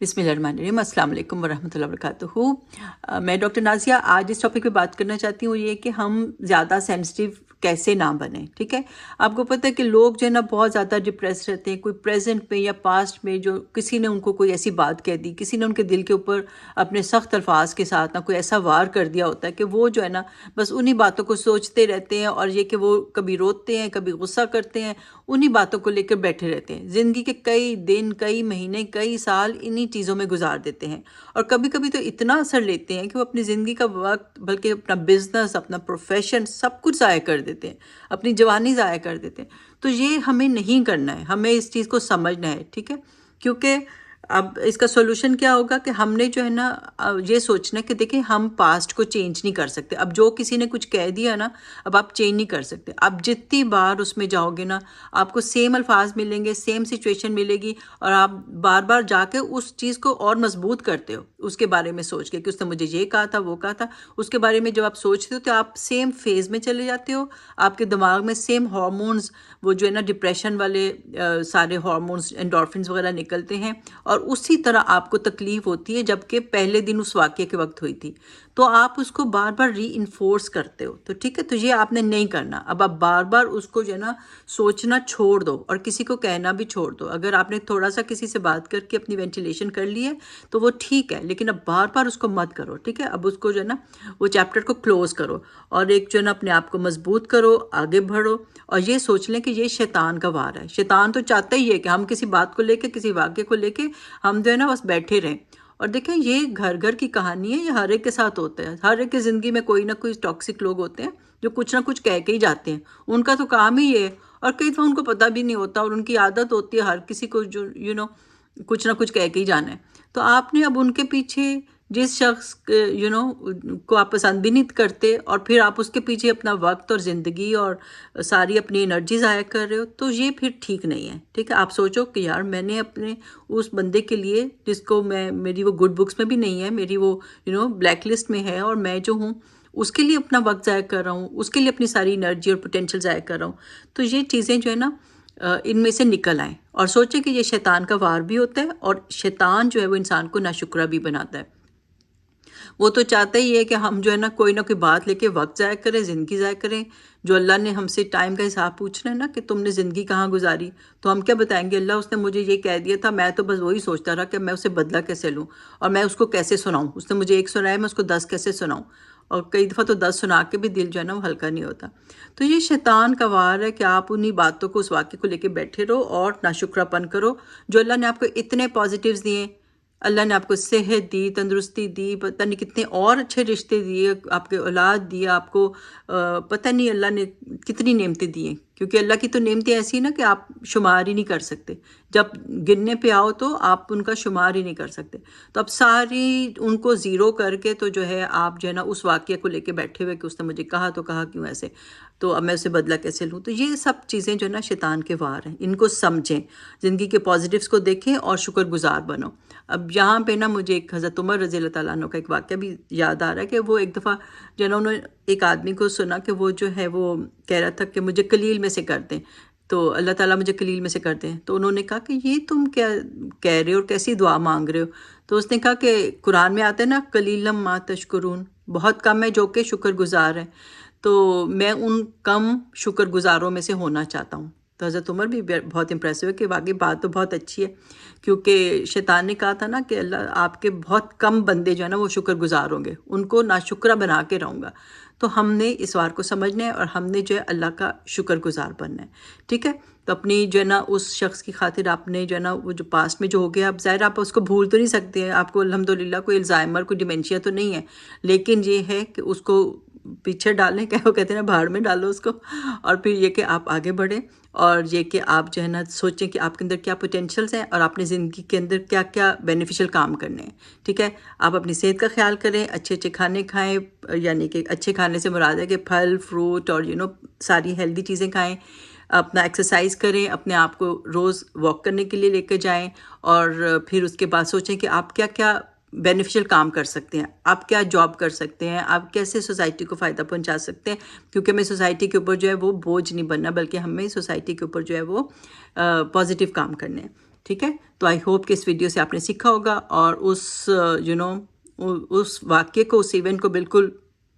بسم اللہ الرحمن الرحیم۔ السلام علیکم ورحمۃ اللہ وبرکاتہ۔ میں ڈاکٹر نازیہ آج اس ٹاپک پہ بات کرنا چاہتی ہوں، یہ کہ ہم زیادہ سینسٹیو کیسے نہ بنیں۔ ٹھیک ہے، آپ کو پتہ ہے کہ لوگ جو ہے نا بہت زیادہ ڈپریس رہتے ہیں، کوئی پریزنٹ میں یا پاسٹ میں جو کسی نے ان کو کوئی ایسی بات کہہ دی، کسی نے ان کے دل کے اوپر اپنے سخت الفاظ کے ساتھ نہ کوئی ایسا وار کر دیا ہوتا ہے کہ وہ جو ہے نا بس انہی باتوں کو سوچتے رہتے ہیں، اور یہ کہ وہ کبھی روتے ہیں، کبھی غصہ کرتے ہیں، انہی باتوں کو لے کر بیٹھے رہتے ہیں۔ زندگی کے کئی دن، کئی مہینے، کئی سال انہی چیزوں میں گزار دیتے ہیں، اور کبھی کبھی تو اتنا اثر لیتے ہیں کہ وہ اپنی زندگی کا وقت، بلکہ اپنا بزنس، اپنا پروفیشن، سب کچھ ضائع کر دیتے ہیں، اپنی جوانی ضائع کر دیتے ہیں۔ تو یہ ہمیں نہیں کرنا ہے، ہمیں اس چیز کو سمجھنا ہے، ٹھیک ہے؟ کیونکہ اب اس کا سولوشن کیا ہوگا کہ ہم نے جو ہے نا یہ سوچنا ہے کہ دیکھیں ہم پاسٹ کو چینج نہیں کر سکتے۔ اب جو کسی نے کچھ کہہ دیا نا، اب آپ چینج نہیں کر سکتے۔ اب جتنی بار اس میں جاؤ گے نا، آپ کو سیم الفاظ ملیں گے، سیم سچویشن ملے گی، اور آپ بار بار جا کے اس چیز کو اور مضبوط کرتے ہو، اس کے بارے میں سوچ کے کہ اس نے مجھے یہ کہا تھا، وہ کہا تھا۔ اس کے بارے میں جب آپ سوچتے ہو تو آپ سیم فیز میں چلے جاتے ہو، آپ کے دماغ میں سیم ہارمونز، وہ جو ہے نا ڈپریشن والے سارے ہارمونز، انڈورفنز وغیرہ نکلتے ہیں، اور اسی طرح آپ کو تکلیف ہوتی ہے جبکہ پہلے دن اس واقعے کے وقت ہوئی تھی۔ تو آپ اس کو بار بار ری انفورس کرتے ہو، تو ٹھیک ہے، تو یہ آپ نے نہیں کرنا۔ اب آپ بار بار اس کو جو ہے نا سوچنا چھوڑ دو، اور کسی کو کہنا بھی چھوڑ دو۔ اگر آپ نے تھوڑا سا کسی سے بات کر کے اپنی وینٹیلیشن کر لی ہے تو وہ ٹھیک ہے، لیکن اب بار بار اس کو مت کرو، ٹھیک ہے؟ اب اس کو جو ہے نا وہ چیپٹر کو کلوز کرو، اور ایک جو ہے نا اپنے آپ کو مضبوط کرو، آگے بڑھو، اور یہ سوچ لیں کہ یہ شیطان کا وار ہے۔ شیطان تو چاہتا ہی ہے کہ ہم کسی بات کو لے کے، کسی واقعے کو لے کے ہم جو ہے نا بس بیٹھے رہیں۔ اور دیکھیں یہ گھر گھر کی کہانی ہے، یہ ہر ایک کے ساتھ ہوتا ہے۔ ہر ایک کی زندگی میں کوئی نہ کوئی ٹاکسک لوگ ہوتے ہیں جو کچھ نہ کچھ کہہ کے ہی جاتے ہیں، ان کا تو کام ہی یہ ہے، اور کئی دفعہ ان کو پتہ بھی نہیں ہوتا، اور ان کی عادت ہوتی ہے ہر کسی کو جو کچھ نہ کچھ کہہ کے ہی جانا ہے۔ تو آپ نے اب ان کے پیچھے جس شخص کو آپ پسند بھی نہیں کرتے، اور پھر آپ اس کے پیچھے اپنا وقت اور زندگی اور ساری اپنی انرجی ضائع کر رہے ہو، تو یہ پھر ٹھیک نہیں ہے، ٹھیک ہے؟ آپ سوچو کہ یار میں نے اپنے اس بندے کے لیے جس کو میری وہ گڈ بکس میں بھی نہیں ہے، میری وہ بلیک لسٹ میں ہے، اور میں جو ہوں اس کے لیے اپنا وقت ضائع کر رہا ہوں، اس کے لیے اپنی ساری انرجی اور پوٹینشیل ضائع کر رہا ہوں، تو یہ چیزیں جو ہے نا ان میں سے نکل آئیں، اور سوچیں کہ یہ شیطان کا وار بھی ہوتا ہے، اور شیطان جو ہے وہ انسان کو ناشکرا بھی بناتا ہے۔ وہ تو چاہتا ہی ہے کہ ہم جو ہے نا کوئی نہ کوئی بات لے کے وقت ضائع کریں، زندگی ضائع کریں۔ جو اللہ نے ہم سے ٹائم کا حساب پوچھنا ہے نا کہ تم نے زندگی کہاں گزاری، تو ہم کیا بتائیں گے؟ اللہ اس نے مجھے یہ کہہ دیا تھا، میں تو بس وہی سوچتا رہا کہ میں اسے بدلہ کیسے لوں، اور میں اس کو کیسے سناؤں۔ اس نے مجھے ایک سنایا، میں اس کو 10 کیسے سناؤں، اور کئی دفعہ تو 10 سنا کے بھی دل جو ہے نا وہ ہلکا نہیں ہوتا۔ تو یہ شیطان کا وار ہے کہ آپ انہی باتوں کو، اس واقعے کو لے کے بیٹھے رہو اور ناشکرا پن کرو۔ جو اللہ نے آپ کو اتنے پازیٹیوز دیے، اللہ نے آپ کو صحت دی، تندرستی دی، پتہ نہیں کتنے اور اچھے رشتے دیے، آپ کے اولاد دیا، آپ کو پتہ نہیں اللہ نے کتنی نعمتیں دی ہیں، کیونکہ اللہ کی تو نعمتیں ایسی نا کہ آپ شمار ہی نہیں کر سکتے۔ جب گننے پہ آؤ تو آپ ان کا شمار ہی نہیں کر سکتے۔ تو اب ساری ان کو زیرو کر کے تو جو ہے آپ جو ہے نا اس واقعے کو لے کے بیٹھے ہوئے کہ اس نے مجھے کہا تو کہا کیوں ایسے، تو اب میں اسے بدلہ کیسے لوں۔ تو یہ سب چیزیں جو ہے نا شیطان کے وار ہیں، ان کو سمجھیں، زندگی کے پازیٹیوز کو دیکھیں اور شکر گزار بنو۔ اب یہاں پہ نا مجھے ایک حضرت عمر رضی اللہ تعالیٰ عنہ کا ایک واقعہ بھی یاد آ رہا ہے کہ وہ ایک دفعہ جو ہے نا انہوں نے ایک آدمی کو سنا کہ وہ جو ہے وہ کہہ رہا تھا کہ مجھے قلیل میں سے کر دیں، تو اللہ تعالیٰ مجھے قلیل میں سے کر دیں۔ تو انہوں نے کہا کہ یہ تم کیا کہہ رہے ہو اور کیسی دعا مانگ رہے ہو؟ تو اس نے کہا کہ قرآن میں آتا ہے نا قلیلم ما تشکرون، بہت کم ہے جو کہ شکر گزار ہے، تو میں ان کم شکر گزاروں میں سے ہونا چاہتا ہوں۔ تو حضرت عمر بھی بہت امپریسو ہے کہ واقعی بات تو بہت اچھی ہے، کیونکہ شیطان نے کہا تھا نا کہ اللہ آپ کے بہت کم بندے جو ہے نا وہ شکر گزار ہوں گے، ان کو ناشکرہ بنا کے رہوں گا۔ تو ہم نے اس بار کو سمجھنا ہے، اور ہم نے جو ہے اللہ کا شکر گزار بننا ہے، ٹھیک ہے؟ تو اپنی جو ہے نا اس شخص کی خاطر آپ نے جو ہے نا وہ جو پاسٹ میں جو ہو گیا، اب ظاہر آپ اس کو بھول تو نہیں سکتے ہیں، آپ کو الحمدللہ کوئی الزائمر، کوئی ڈیمینشیا تو نہیں ہے، لیکن یہ ہے کہ اس کو پیچھے ڈالیں، کیا وہ کہتے ہیں نا بھاڑ میں ڈالو اس کو، اور پھر یہ کہ آپ آگے بڑھیں، اور یہ کہ آپ جو ہے نا سوچیں کہ آپ کے اندر کیا پوٹینشیلز ہیں، اور آپ نے زندگی کے اندر کیا کیا بینیفیشل کام کرنے ہیں، ٹھیک ہے؟ آپ اپنی صحت کا خیال کریں، اچھے اچھے کھانے کھائیں، یعنی کہ اچھے کھانے سے مراد ہے کہ پھل فروٹ اور ساری ہیلدی چیزیں کھائیں، اپنا ایکسرسائز کریں، اپنے آپ کو روز واک کرنے کے لیے لے کے جائیں، اور پھر اس کے بعد سوچیں کہ آپ کیا کیا بینیفیشل کام کر سکتے ہیں، آپ کیا جاب کر سکتے ہیں، آپ کیسے سوسائٹی کو فائدہ پہنچا سکتے ہیں، کیونکہ ہمیں سوسائٹی کے اوپر جو ہے وہ بوجھ نہیں بننا، بلکہ ہمیں سوسائٹی کے اوپر جو ہے وہ پازیٹیو کام کرنے ہیں۔ ٹھیک ہے. تو آئی ہوپ کہ اس ویڈیو سے آپ نے سیکھا ہوگا اور اس اس واقعے کو، اس ایونٹ کو بالکل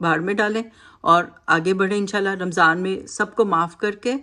بھاڑ میں ڈالیں اور آگے بڑھیں انشاءاللہ. رمضان میں سب کو معاف کر کے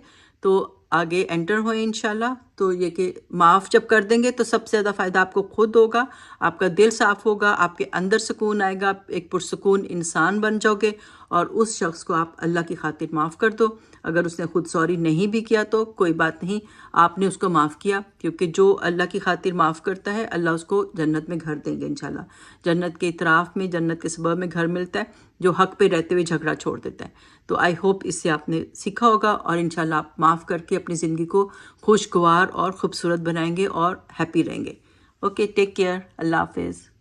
تو آگے انٹر ہوئیں انشاءاللہ. تو یہ کہ معاف جب کر دیں گے تو سب سے زیادہ فائدہ آپ کو خود ہوگا، آپ کا دل صاف ہوگا، آپ کے اندر سکون آئے گا، آپ ایک پرسکون انسان بن جاؤ گے. اور اس شخص کو آپ اللہ کی خاطر معاف کر دو. اگر اس نے خود سوری نہیں بھی کیا تو کوئی بات نہیں، آپ نے اس کو معاف کیا، کیونکہ جو اللہ کی خاطر معاف کرتا ہے اللہ اس کو جنت میں گھر دیں گے انشاءاللہ. جنت کے اطراف میں، جنت کے سبب میں گھر ملتا ہے جو حق پہ رہتے ہوئے جھگڑا چھوڑ دیتا ہے. تو آئی ہوپ اس سے آپ نے سیکھا ہوگا اور انشاءاللہ آپ معاف کر کے اپنی زندگی کو خوشگوار اور خوبصورت بنائیں گے اور ہیپی رہیں گے. Okay, take care. اللہ حافظ.